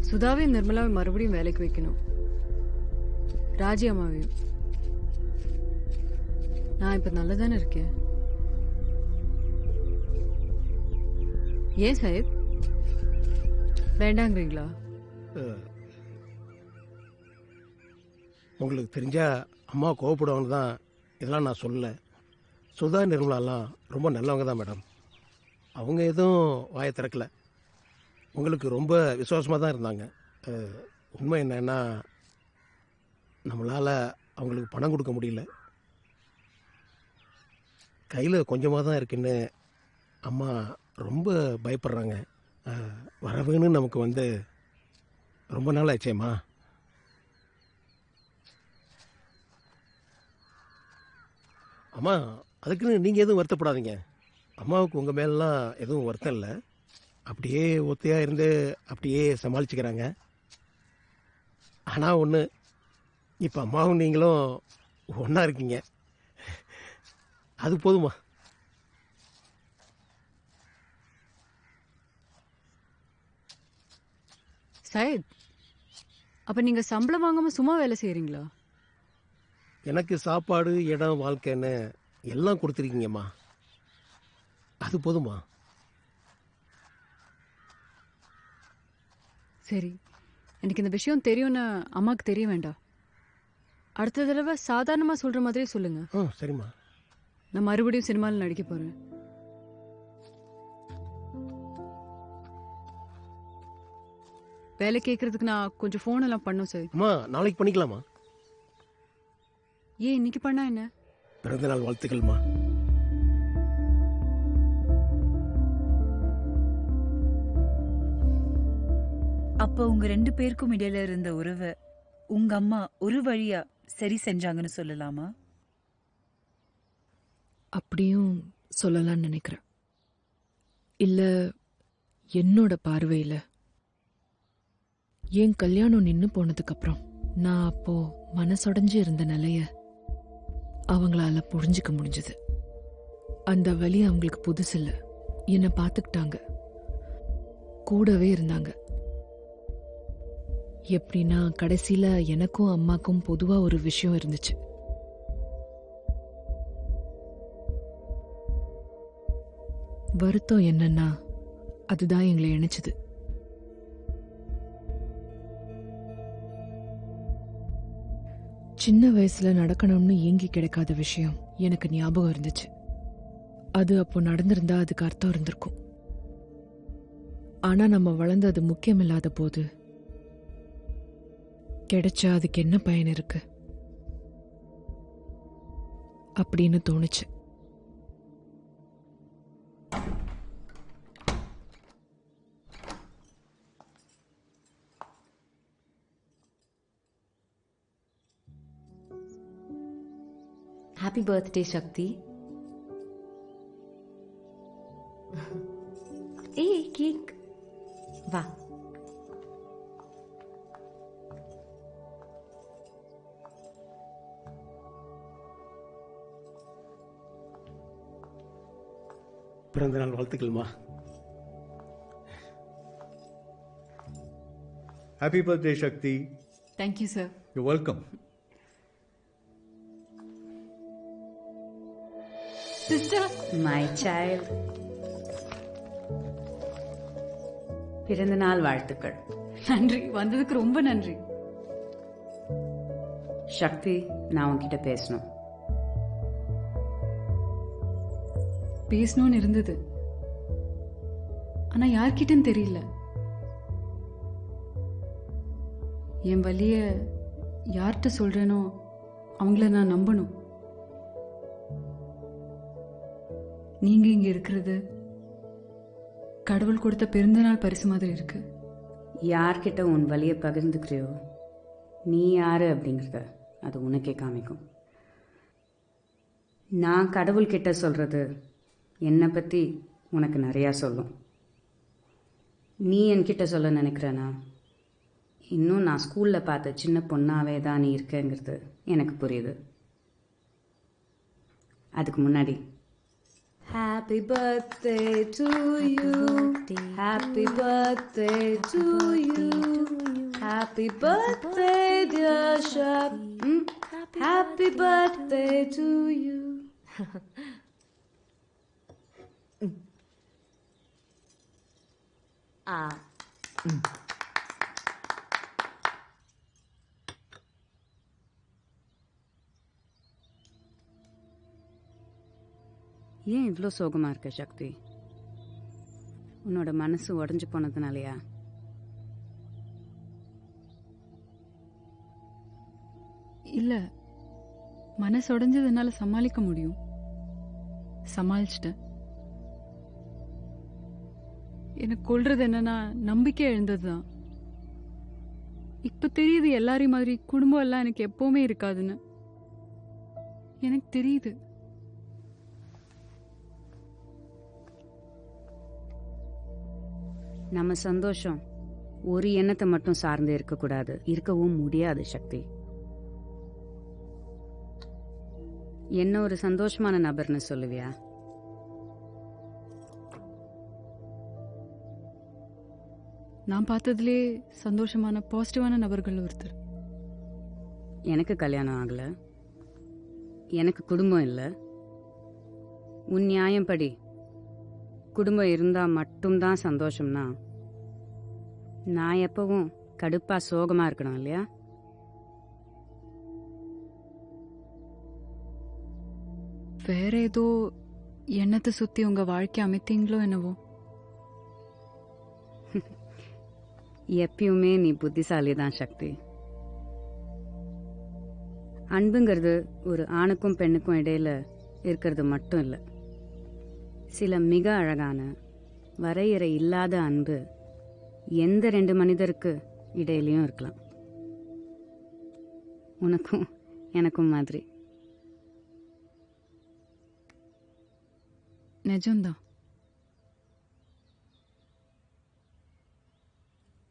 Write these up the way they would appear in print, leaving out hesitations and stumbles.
சுதாவையும் நிர்மலாவை மறுபடியும் வேலைக்கு வைக்கணும். ராஜி அம்மாவையும். நான் இப்ப நல்லதானே இருக்கேன். ஏன் சாஹிப் வேண்டாங்கிறீங்களா? உங்களுக்கு தெரிஞ்சா அம்மா கோவப்படுவாங்கன்னு தான் இதெல்லாம் நான் சொல்லலை. சுதா நிர்மலாலாம் ரொம்ப நல்லவங்க தான் மேடம். அவங்க எதுவும் வாயை திறக்கலை. உங்களுக்கு ரொம்ப விசுவாசமாக தான் இருந்தாங்க. உண்மை என்னன்னா நம்மளால் அவங்களுக்கு பணம் கொடுக்க முடியல. கையில் கொஞ்சமாக தான் இருக்குன்னு அம்மா ரொம்ப பயப்படுறாங்க. வரவுன்னு நமக்கு ரொம்ப நாள் ஆச்சேம்மா. அம்மா அதுக்குன்னு நீங்கள் எதுவும் வருத்தப்படாதீங்க. அம்மாவுக்கு உங்கள் மேலாம் எதுவும் வருத்தம் இல்லை. அப்படியே ஒத்தையாக இருந்து அப்படியே சமாளிச்சுக்கிறாங்க. ஆனால் ஒன்று, இப்போ அம்மாவும் நீங்களும் ஒன்றா இருக்கீங்க. அது போதுமா? சாஹிப், அப்ப நீங்க சம்பளம் வாங்காம சும்மா வேலை செய்யறீங்களா? எனக்கு சாப்பாடு, இடம், வாழ்க்கைன்னு எல்லாம் கொடுத்துருக்கீங்கம்மா. அது போதுமா? சரி, எனக்கு இந்த விஷயம் தெரியும்னு அம்மாவுக்கு தெரிய வேண்டாம். அடுத்த தடவை சாதாரணமா சொல்ற மாதிரியே சொல்லுங்க. சரிம்மா. நான் மறுபடியும் சினிமாவில் நடிக்க போறேன். வேலை கேட்கறதுக்கு நான் கொஞ்சம் ஃபோன் எல்லாம் பண்ணும் சார். அம்மா நாளைக்கு பண்ணிக்கலாமா? ஏன் இன்னைக்கு பண்ணா என்ன? பிறந்தநாள் வாழ்த்துக்கள்மா. அப்ப உங்க 2 பேருக்கும் இடையில இருந்த உறவை உங்க அம்மா ஒரு வழியா சரி செஞ்சாங்கன்னு சொல்லலாமா? அப்படியும் சொல்லலாம்னு நினைக்கிறேன். இல்ல என்னோட பார்வையில என் கல்யாணம் நின்னு போனதுக்கு அப்புறம் நான் அப்போ மனசொடைஞ்சு இருந்த நிலைய அவங்களால புரிஞ்சுக்க முடிஞ்சது. அந்த வலி அவங்களுக்கு புதுசு இல்ல. என்னை பார்த்துக்கிட்டாங்க, கூடவே இருந்தாங்க. எப்படின்னா கடைசியில எனக்கும் அம்மாக்கும் பொதுவா ஒரு விஷயம் இருந்துச்சு. வருத்தம் என்னன்னா அதுதான் எங்களை இணைச்சது. சின்ன வயசுல நடக்கணும்னு ஏங்கி கிடைக்காத விஷயம் எனக்கு ஞாபகம் இருந்துச்சு. அது அப்போ நடந்திருந்தா அதுக்கு அர்த்தம் இருந்திருக்கும். ஆனா நம்ம வளர்ந்து அது முக்கியம் இல்லாத போது கிடைச்சா அதுக்கு என்ன பயன் இருக்கு அப்படின்னு தோணுச்சு. Happy birthday, Shakti. Hey, cake. Va. பிறந்தநாள் வாழ்த்துக்கள்மா. Happy birthday, Shakti. Thank you, sir. You're welcome. Sister, My child. பிறந்த நாள் வாழ்த்துக்கள். நன்றி, வந்ததுக்கு ரொம்ப நன்றி. சக்தி, நான் உன்கிட்ட பேசணும். பேசணும்னு இருந்தது, ஆனா யார்கிட்டன்னு தெரியல. என் வலிய யார்கிட்ட சொல்றேனோ அவங்கள நான் நம்பணும். நீங்க இங்க இருக்கிறது கடவுள் கொடுத்த பிறந்தநாள் பரிசு மாதிரி இருக்கு. யார்கிட்ட உன் வலியை பகிர்ந்துக்கிறியோ நீ யாரு அப்படிங்கிறத அது உனக்கே காமிக்கும். நான் கடவுள்கிட்ட சொல்றது என்னை பற்றி உனக்கு நிறையா சொல்லும். நீ என்கிட்ட சொல்ல நினைக்கிறேனா, இன்னும் நான் ஸ்கூலில் பார்த்த சின்ன பொண்ணாவே தான் நீ இருக்கேங்கிறது எனக்கு புரியுது. அதுக்கு முன்னாடி Happy birthday to you. Happy birthday to you. Happy birthday, dear Shak. Happy birthday to you. ஏன் இவ்வளோ சோகமாக இருக்க சக்தி? உன்னோட மனசு உடஞ்சி போனதுனாலயா? இல்ல, மனசு உடைஞ்சதுனால சமாளிக்க முடியும், சமாளிச்சிட்டேன். எனக்கு கொள்றது என்னன்னா நம்பிக்கை எழுந்ததுதான். இப்ப தெரியுது எல்லாரையும் மாதிரி குடும்பம் எல்லாம் எனக்கு எப்பவுமே இருக்காதுன்னு. எனக்கு தெரியுது. நம்ம சந்தோஷம் ஒரு எண்ணத்தை மட்டும் சார்ந்து இருக்கக்கூடாது, இருக்கவும் முடியாது சக்தி. என்ன ஒரு சந்தோஷமான நபர்னு சொல்லுவியா? நான் பார்த்ததுலே சந்தோஷமான பாசிட்டிவான நபர்கள் ஒருத்தர். எனக்கு கல்யாணம் ஆகல, எனக்கு குடும்பம் இல்லை. உன் நியாயம்படி குடும்பம் இருந்தா மட்டும்தான் சந்தோஷம்னா நான் எப்பவும் கடுப்பா சோகமா இருக்கணும் இல்லையா? வேற ஏதோ எண்ணத்தை சுத்தி உங்க வாழ்க்கை அமைத்தீங்களோ என்னவோ. எப்பயுமே நீ புத்திசாலி தான் சக்தி. அன்புங்கிறது ஒரு ஆணுக்கும் பெண்ணுக்கும் இடையில இருக்கிறது மட்டும் இல்லை. சில மிக அழகான வரையறை இல்லாத அன்பு எந்த ரெண்டு மனிதருக்கு இடையிலையும் இருக்கலாம். உனக்கும் எனக்கும் மாதிரி. நிஜம்தான்.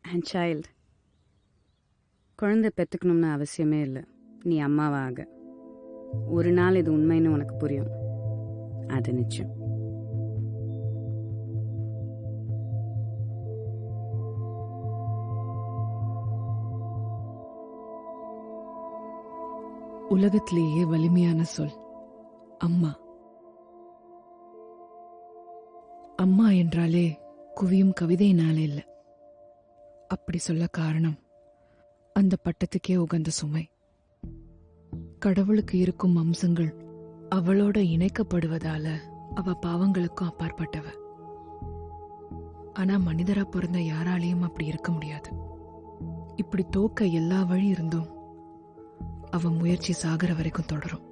அண்ட் சைல்டு, குழந்தை பெற்றுக்கணும்னு அவசியமே இல்லை. நீ அம்மாவாக ஒரு நாள் இது உண்மைன்னு உனக்கு புரியும். அது நிச்சயம். உலகத்திலேயே வலிமையான சொல் அம்மா. அம்மா என்றாலே குவியும் கவிதையினால இல்லை. அப்படி சொல்ல காரணம் அந்த பட்டத்துக்கே உகந்த சுமை. கடவுளுக்கு இருக்கும் அம்சங்கள் அவளோட இணைக்கப்படுவதால அவ பாவங்களுக்கும் அப்பாற்பட்டவ. ஆனா மனிதரா பிறந்த யாராலையும் அப்படி இருக்க முடியாது. இப்படி தோக்க எல்லா வழி இருந்தும் அவ முயற்சி சாகர வரைக்கும் தொடரும்.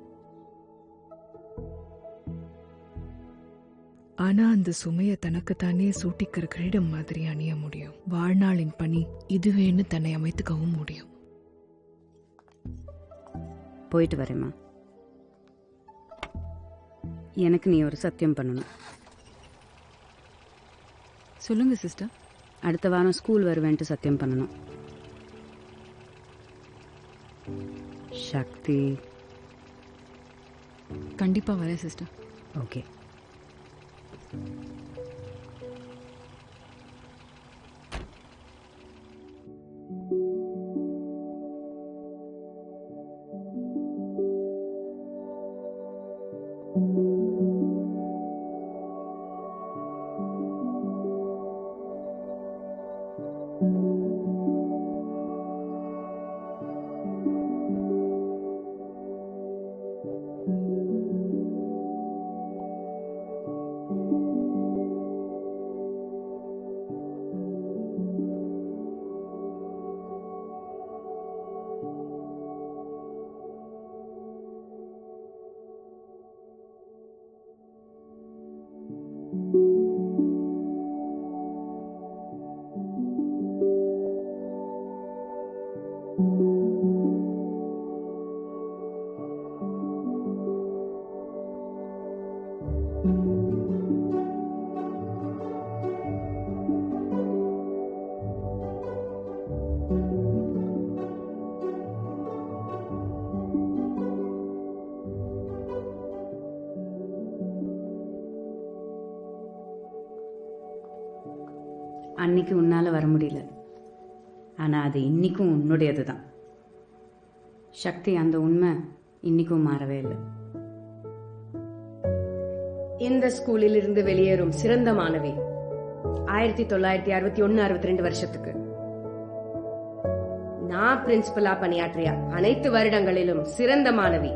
ஆனா அந்த சுமைய தனக்குத்தானே சூட்டிக்கிற கிரீடம் மாதிரி அணிய முடியும். வாழ்நாளின் பணி இதுவேன்னு தன்னை அமைத்துக்கவும் முடியும். போயிட்டு வரேம்மா. எனக்கு நீ ஒரு சத்தியம் பண்ணணும். சொல்லுங்க சிஸ்டர். அடுத்த வாரம் ஸ்கூல் வருவேன்ட்டு சத்தியம் பண்ணணும். சக்தி. கண்டிப்பா வரேன் சிஸ்டர். ஓகே. அன்னைக்கு உன்னால் வர முடியல, ஆனால் அது இன்னிக்கும் உன்னுடையது தான். சக்தி, அந்த உண்மை இன்னிக்கும் மாறவே இல்லை. இந்த ஸ்கூலில் இருந்து வெளியேறும் சிறந்த மாணவி 1961-62 வருஷத்துக்கு நான் பிரின்சிபலா பணியாற்றிய அனைத்து வருடங்களிலும் சிறந்த மாணவி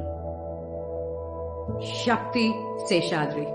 சக்தி சேஷாத்ரி.